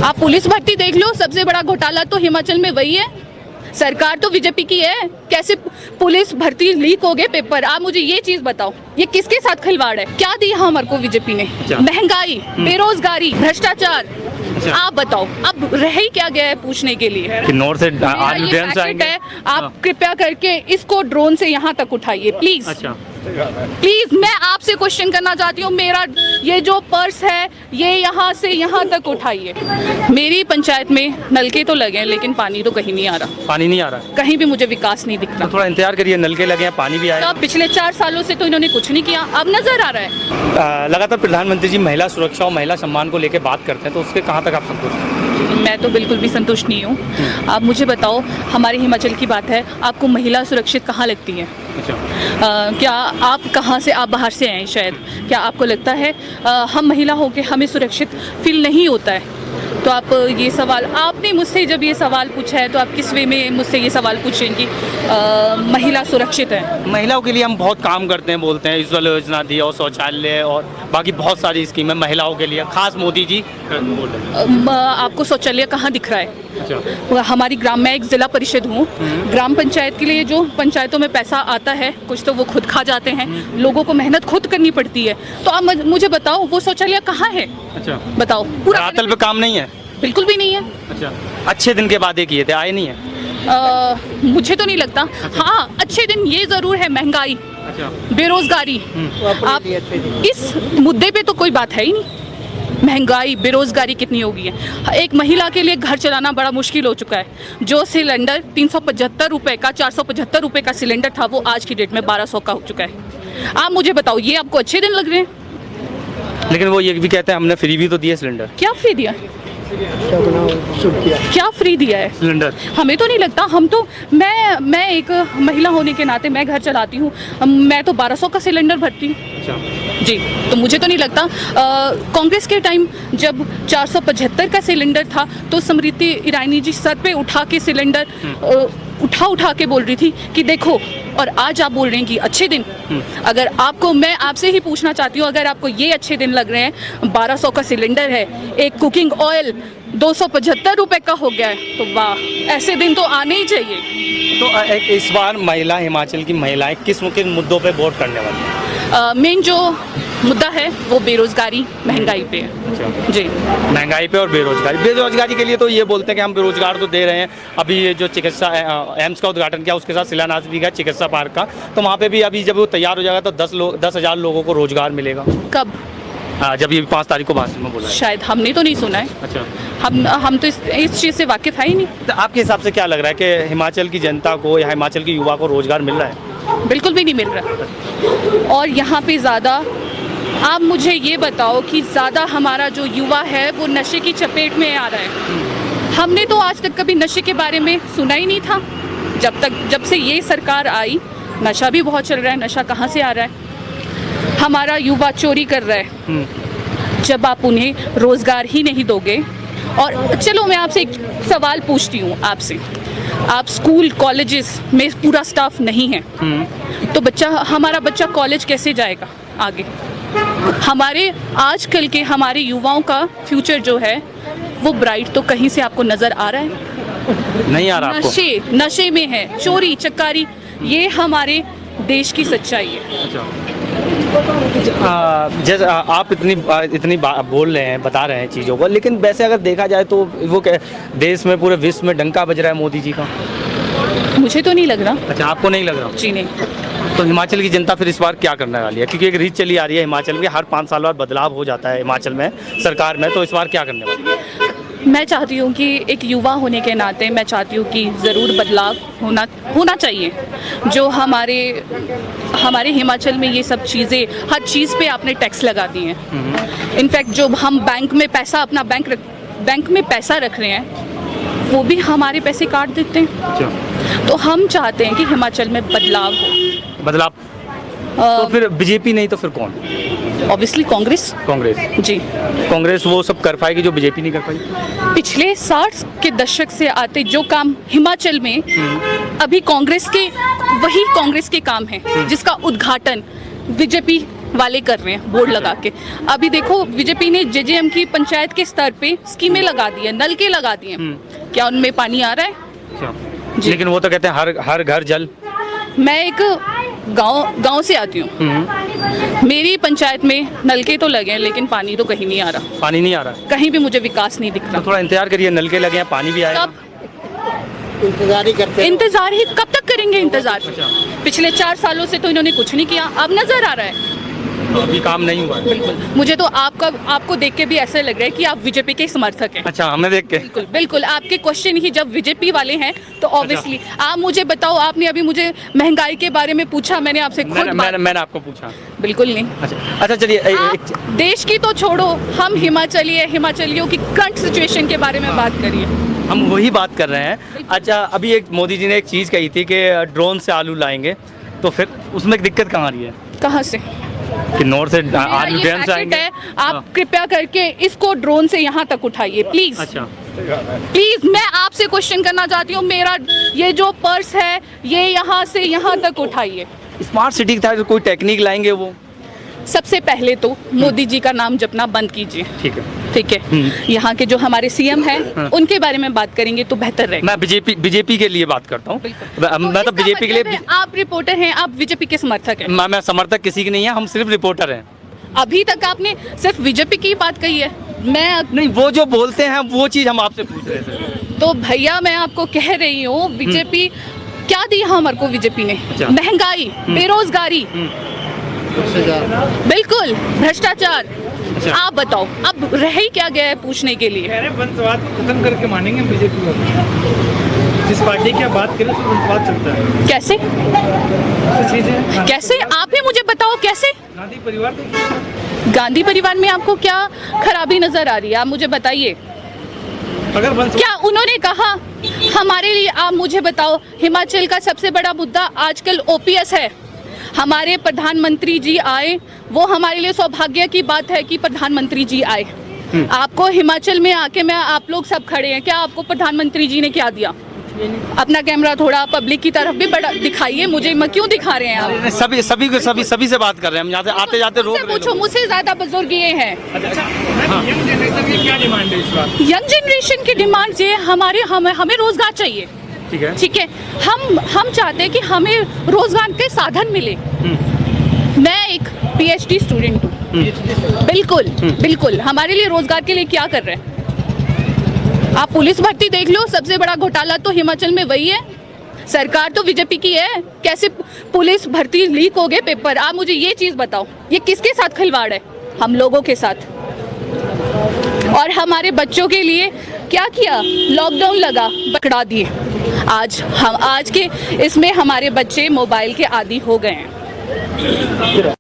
आप पुलिस भर्ती देख लो, सबसे बड़ा घोटाला तो हिमाचल में वही है। सरकार तो बीजेपी की है, कैसे पुलिस भर्ती लीक हो गए पेपर। आप मुझे ये चीज बताओ, ये किसके साथ खिलवाड़ है? क्या दिया हमारे को बीजेपी ने? महंगाई, बेरोजगारी, भ्रष्टाचार। आप बताओ, अब रह ही क्या गया है पूछने के लिए? कि नॉर्थ से मेरा ये पैकेट है, आप कृपया करके इसको ड्रोन से यहाँ तक उठाइए प्लीज। अच्छा, प्लीज मैं आपसे क्वेश्चन करना चाहती हूँ, मेरा ये जो पर्स है ये यहाँ से यहाँ तक उठाइए। मेरी पंचायत में नलके तो लगे हैं लेकिन पानी तो कहीं नहीं आ रहा। पानी नहीं आ रहा, कहीं भी मुझे विकास नहीं दिख रहा। तो थोड़ा इंतजार करिए, नलके लगे हैं, पानी भी आया। अब पिछले 4 सालों से तो इन्होंने कुछ नहीं किया, अब नजर आ रहा है। लगातार प्रधानमंत्री जी महिला सुरक्षा और महिला सम्मान को लेकर बात करते हैं, तो उसके कहाँ तक आप संतुष्ट हैं? मैं तो बिल्कुल भी संतुष्ट नहीं हूँ। आप मुझे बताओ, हमारे हिमाचल की बात है, आपको महिला सुरक्षित कहाँ लगती है? अच्छा, क्या आप कहाँ से, आप बाहर से आए शायद, क्या आपको लगता है हम महिला होकर हमें सुरक्षित फील नहीं होता है? तो आप ये सवाल, आपने मुझसे जब ये सवाल पूछा है तो आप किस वे में मुझसे ये सवाल पूछेंगी महिला सुरक्षित है? महिलाओं के लिए हम बहुत काम करते हैं, बोलते हैं उज्ज्वला योजना दी और शौचालय और बाकी बहुत सारी स्कीमें महिलाओं के लिए, खास मोदी जी बोल रहे हैं। आपको शौचालय कहाँ दिख रहा है? अच्छा, हमारी ग्राम में एक जिला परिषद हूँ, ग्राम पंचायत के लिए जो पंचायतों में पैसा आता है कुछ तो वो खुद खा जाते हैं, लोगों को मेहनत खुद करनी पड़ती है। तो आप मुझे बताओ वो शौचालय कहाँ है? अच्छा, बताओ। पूरा धरातल पे काम नहीं है? बिल्कुल भी नहीं है। अच्छा, अच्छे दिन के वादे किए थे, आए नहीं है? मुझे तो नहीं लगता। हाँ, अच्छे दिन ये जरूर है, महंगाई, अच्छा, बेरोजगारी। आप इस मुद्दे पे तो कोई बात है ही नहीं। महंगाई, बेरोजगारी कितनी हो गई है। एक महिला के लिए घर चलाना बड़ा मुश्किल हो चुका है। जो सिलेंडर 375 रुपए का, 475 रुपए का सिलेंडर था, वो आज की डेट में 1200 का हो चुका है। आप मुझे बताओ, ये आपको अच्छे दिन लग रहे हैं? लेकिन वो ये भी कहते हैं हमने फ्री भी तो दिया सिलेंडर। क्या फ्री दिया? क्या फ्री दिया है सिलेंडर? हमें तो नहीं लगता। हम तो मैं एक महिला होने के नाते मैं घर चलाती हूँ, मैं तो 1200 का सिलेंडर भरती हूँ। अच्छा, जी, तो मुझे तो नहीं लगता। कांग्रेस के टाइम जब 475 का सिलेंडर था तो स्मृति ईरानी जी सर पे उठा के सिलेंडर उठा के बोल रही थी कि देखो, और आज आप बोल रहे हैं कि अच्छे दिन। अगर आपको, मैं आपसे ही पूछना चाहती हूँ, अगर आपको ये अच्छे दिन लग रहे हैं, 1200 का सिलेंडर है, एक कुकिंग ऑयल 275 रुपए का हो गया है, तो वाह, ऐसे दिन तो आने ही चाहिए। तो इस बार महिला, हिमाचल की महिलाएं किस मुद्दों पे वोट करने वाली हैं? मेन जो मुद्दा है वो बेरोजगारी, महंगाई पे है। जी, महंगाई पे और बेरोजगारी के लिए तो ये बोलते हैं कि हम बेरोजगार तो दे रहे हैं। अभी ये जो चिकित्सा एम्स का उद्घाटन किया, उसके साथ शिलान्यास भी किया चिकित्सा पार्क का, तो वहाँ पे भी अभी जब वो तैयार हो जाएगा तो 10,000 लोगों को रोजगार मिलेगा। कब? जब ये 5 तारीख को भाषण में बोला है। शायद हमने तो नहीं सुना है। अच्छा, हम तो इस चीज़ से वाकिफ है ही नहीं। तो आपके हिसाब से क्या लग रहा है कि हिमाचल की जनता को या हिमाचल के युवा को रोजगार मिल रहा है? बिल्कुल भी नहीं मिल रहा। और यहाँ पे ज़्यादा, आप मुझे ये बताओ कि ज़्यादा हमारा जो युवा है वो नशे की चपेट में आ रहा है। हमने तो आज तक कभी नशे के बारे में सुना ही नहीं था। जब से ये सरकार आई, नशा भी बहुत चल रहा है। नशा कहाँ से आ रहा है? हमारा युवा चोरी कर रहा है। जब आप उन्हें रोज़गार ही नहीं दोगे, और चलो मैं आपसे एक सवाल पूछती हूँ आपसे, आप स्कूल कॉलेजेस में पूरा स्टाफ नहीं है तो हमारा बच्चा कॉलेज कैसे जाएगा आगे? हमारे आजकल के हमारे युवाओं का फ्यूचर जो है वो ब्राइट तो कहीं से आपको नज़र आ रहा है? नहीं आ रहा आपको? नशे में है, चोरी चकारी, ये हमारे देश की सच्चाई है। जैसे आप इतनी बोल रहे हैं, बता रहे हैं चीज़ों को, लेकिन वैसे अगर देखा जाए तो वो देश में, पूरे विश्व में डंका बज रहा है मोदी जी का। मुझे तो नहीं लग रहा। अच्छा, आपको नहीं लग रहा? जी नहीं। तो हिमाचल की जनता फिर इस बार क्या करने वाली है? क्योंकि एक रीत चली आ रही है हिमाचल में, हर 5 साल बाद बदलाव हो जाता है हिमाचल में सरकार में, तो इस बार क्या करने वाली है? मैं चाहती हूँ कि एक युवा होने के नाते मैं चाहती हूँ कि ज़रूर बदलाव होना चाहिए। जो हमारे हिमाचल में ये सब चीज़ें, हर चीज़ पे आपने टैक्स लगा दिए हैं। इनफैक्ट जो हम बैंक में पैसा रख रहे हैं वो भी हमारे पैसे काट देते हैं। तो हम चाहते हैं कि हिमाचल में बदलाव हो। तो फिर बीजेपी नहीं तो फिर कौन? ऑब्वियसली कांग्रेस। जी, कांग्रेस वो सब कर पाएगी जो बीजेपी नहीं कर पाई। पिछले 60 के दशक से आते जो काम हिमाचल में अभी कांग्रेस के काम हैं, जिसका उद्घाटन बीजेपी वाले कर रहे हैं बोर्ड लगा के। अभी देखो बीजेपी ने जेजेएम की पंचायत के स्तर पे स्कीमें लगा दी है, नलके लगा दिए हैं, क्या उनमें पानी आ रहा है? जी। लेकिन वो तो कहते हैं हर घर जल। मैं एक गांव से आती हूँ, मेरी पंचायत में नलके तो लगे हैं लेकिन पानी तो कहीं नहीं आ रहा। पानी नहीं आ रहा, कहीं भी मुझे विकास नहीं दिख रहा। तो थोड़ा इंतजार करिए, नलके लगे हैं, पानी भी आएगा। कब इंतजार ही करते हैं। इंतजार ही कब तक करेंगे इंतजार? पिछले 4 सालों से तो इन्होंने कुछ नहीं किया, अब नजर आ रहा है। तो अभी काम नहीं हुआ है। बिल्कुल, मुझे तो आपको देख के भी ऐसा लग रहा है कि आप बीजेपी के समर्थक हैं। अच्छा, हमें देख के? बिल्कुल बिल्कुल, आपके क्वेश्चन ही जब बीजेपी वाले हैं तो ऑब्वियसली आप मुझे बताओ, आपने अभी मुझे महंगाई के बारे में पूछा, मैंने आपसे खुद मैंने आपको पूछा? बिल्कुल नहीं। अच्छा चलिए, देश की तो छोड़ो, हम हिमाचलियों की करंट सिचुएशन के बारे में बात करिए। हम वही बात कर रहे हैं। अच्छा, अभी एक मोदी जी ने एक चीज़ कही थी कि ड्रोन से आलू लाएंगे, तो फिर उसमें दिक्कत कहाँ आ रही है? कहाँ से? कि नॉर्थ से मेरा आलू ये ड्रोन से पैकेट आएंगे? है, आप कृपया करके इसको ड्रोन से यहाँ तक उठाइए प्लीज। अच्छा, प्लीज, मैं आपसे क्वेश्चन करना चाहती हूँ, मेरा ये जो पर्स है ये यहाँ से यहाँ तक उठाइए। स्मार्ट सिटी था, तो कोई टेक्निक लाएंगे वो? सबसे पहले तो मोदी जी का नाम जपना बंद कीजिए, ठीक है। ठीक है? यहाँ के जो हमारे सीएम हैं उनके बारे में बात करेंगे तो बेहतर रहेगा। मैं बीजेपी के लिए बात करता हूँ। मैं तो बीजेपी के लिए। आप रिपोर्टर हैं, आप बीजेपी के समर्थक हैं? मैं समर्थक किसी की नहीं है, हम सिर्फ रिपोर्टर हैं। अभी तक आपने सिर्फ बीजेपी की बात कही है। मैं नहीं, वो जो बोलते हैं वो चीज़ हम आपसे पूछ रहे थे। तो भैया मैं आपको कह रही हूँ, बीजेपी क्या दिया हमारे को? बीजेपी ने महंगाई, बेरोजगारी, बिल्कुल भ्रष्टाचार। आप बताओ अब रह ही क्या गया है पूछने के लिए? वंशवाद खत्म करके मानेंगे बीजेपी को। जिस पार्टी की आप बात करें उसमें वंशवाद चलता है। कैसे? चीजें कैसे? आप ही मुझे बताओ कैसे? गांधी परिवार देखिए, गांधी परिवार में आपको क्या खराबी नजर आ रही है? आप मुझे बताइए। अगर वंशवाद क्या उन्होंने कहा हमारे लिए? आप मुझे बताओ, हिमाचल का सबसे बड़ा मुद्दा आजकल ओपीएस है। हमारे प्रधानमंत्री जी आए, वो हमारे लिए सौभाग्य की बात है कि प्रधानमंत्री जी आए। आपको हिमाचल में आके मैं आप लोग सब खड़े हैं, क्या आपको प्रधानमंत्री जी ने क्या दिया? अपना कैमरा थोड़ा पब्लिक की तरफ भी बड़ा दिखाइए, मुझे क्यों दिखा रहे हैं आप? सभी से बात कर रहे हैं हम, यहाँ से आते जाते रोक रहे हैं। पूछो, मुझसे ज्यादा बुजुर्ग ये हैं। यंग जनरेशन की क्या डिमांड है इस बार? यंग जनरेशन की डिमांड ये हमें रोजगार चाहिए। ठीक है, ठीक है, हम चाहते हैं कि हमें रोजगार के साधन मिले। मैं एक पीएचडी स्टूडेंट हूँ। बिल्कुल बिल्कुल, हमारे लिए रोजगार के लिए क्या कर रहे हैं? आप पुलिस भर्ती देख लो, सबसे बड़ा घोटाला तो हिमाचल में वही है। सरकार तो बीजेपी की है, कैसे पुलिस भर्ती लीक हो गए पेपर? आप मुझे ये चीज बताओ, ये किसके साथ खिलवाड़ है? हम लोगों के साथ। और हमारे बच्चों के लिए क्या किया? लॉकडाउन लगा, पकड़ा दिए। आज के इसमें हमारे बच्चे मोबाइल के आदी हो गए हैं।